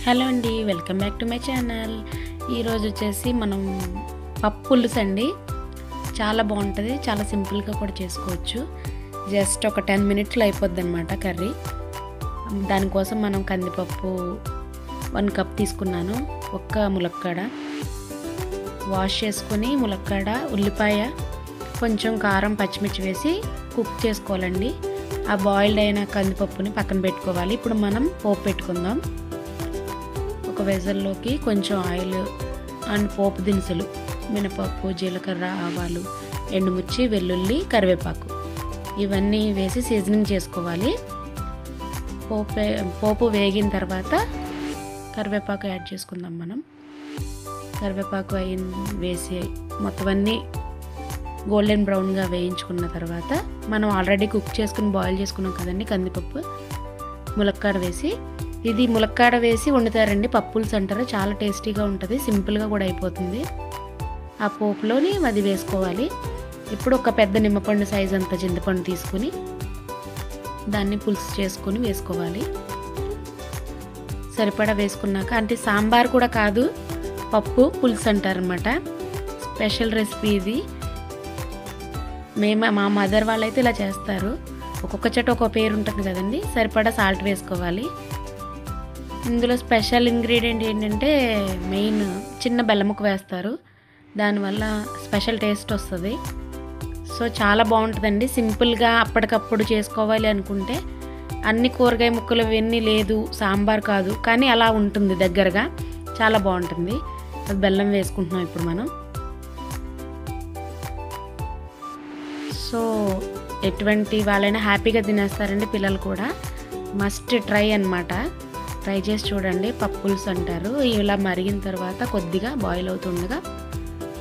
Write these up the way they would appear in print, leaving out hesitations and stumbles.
Hello అండి, welcome back to my channel. ఈరోజు వచ్చేసి మనం పప్పు పులుసు అండి. చాలా బాగుంటుంది, చాలా సింపుల్గా కూడా చేసుకోవచ్చు. జస్ట్ ఒక 10 మినిట్స్లో అయిపోద్ది అనమాట కర్రీ. దానికోసం మనం కందిపప్పు 1 కప్ తీసుకున్నాను. ఒక్క ములక్కాడ వాష్ చేసుకొని, ములక్కాడ, ఉల్లిపాయ, కొంచెం కారం, పచ్చిమిర్చి వేసి కుక్ చేసుకోవాలండి. ఆ బాయిల్డ్ అయిన కందిపప్పుని పక్కన పెట్టుకోవాలి. ఇప్పుడు మనం పోపు పెట్టుకుందాం. ఒక వెజల్లోకి కొంచెం ఆయిల్ అండ్ పోపు దినుసులు, మినపప్పు, జీలకర్ర, ఆవాలు, ఎండుమిర్చి, వెల్లుల్లి, కరివేపాకు ఇవన్నీ వేసి సీజనింగ్ చేసుకోవాలి. పోపు వేగిన తర్వాత కరివేపాకు యాడ్ చేసుకుందాం. మనం కరివేపాకు వేసి మొత్తం అన్నీ గోల్డెన్ బ్రౌన్గా వేయించుకున్న తర్వాత మనం ఆల్రెడీ కుక్ చేసుకుని బాయిల్ చేసుకున్నాం కదండి కందిపప్పు, ములక్కాడ వేసి, ఇది ములక్కాడ వేసి వండుతారండి, పప్పు పులుసు అంటారు. చాలా టేస్టీగా ఉంటుంది, సింపుల్గా కూడా అయిపోతుంది. ఆ పోపులోని అది వేసుకోవాలి. ఇప్పుడు ఒక పెద్ద నిమ్మపండు సైజ్ అంత చింతపండు తీసుకుని దాన్ని పులుసు చేసుకొని వేసుకోవాలి. సరిపడా వేసుకున్నాక, అంటే సాంబార్ కూడా కాదు, పప్పు పులుసు అంటారనమాట. స్పెషల్ రెసిపీ ఇది. మా మదర్ వాళ్ళైతే ఇలా చేస్తారు. ఒక్కొక్క చోట ఒక్కొక్క పేరు ఉంటుంది కదండి. సరిపడా సాల్ట్ వేసుకోవాలి. ఇందులో స్పెషల్ ఇంగ్రీడియంట్ ఏంటంటే మెయిన్ చిన్న బెల్లం ముక్క వేస్తారు. దానివల్ల స్పెషల్ టేస్ట్ వస్తుంది. సో చాలా బాగుంటుందండి. సింపుల్గా అప్పటికప్పుడు చేసుకోవాలి అనుకుంటే, అన్ని కూరగాయ ముక్కలు ఇవన్నీ లేదు, సాంబార్ కాదు, కానీ అలా ఉంటుంది దగ్గరగా, చాలా బాగుంటుంది. అది బెల్లం వేసుకుంటున్నాం ఇప్పుడు మనం. సో ఎటువంటి వాళ్ళైనా హ్యాపీగా తినేస్తారండి, పిల్లలు కూడా. మస్ట్ ట్రై అన్నమాట. ట్రై చేసి చూడండి. పప్పు పులుసు అంటారు. ఇలా మరిగిన తర్వాత కొద్దిగా బాయిల్ అవుతుండగా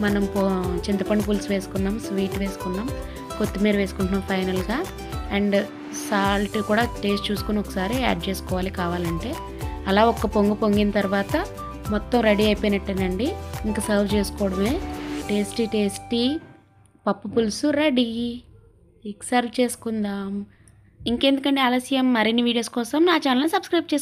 మనం చింతపండు పులుసు వేసుకున్నాం, స్వీట్ వేసుకున్నాం, కొత్తిమీర వేసుకుంటున్నాం ఫైనల్గా. అండ్ సాల్ట్ కూడా టేస్ట్ చూసుకుని ఒకసారి యాడ్ చేసుకోవాలి కావాలంటే. అలా ఒక్క పొంగిన తర్వాత మొత్తం రెడీ అయిపోయినట్టేనండి. ఇంకా సర్వ్ చేసుకోవడమే. టేస్టీ పప్పు పులుసు రెడీ. సర్వ్ చేసుకుందాం. ఇంకెందుకంటే ఆలస్యం. మరిన్ని వీడియోస్ కోసం నా ఛానల్ని సబ్స్క్రైబ్ చేసుకోండి.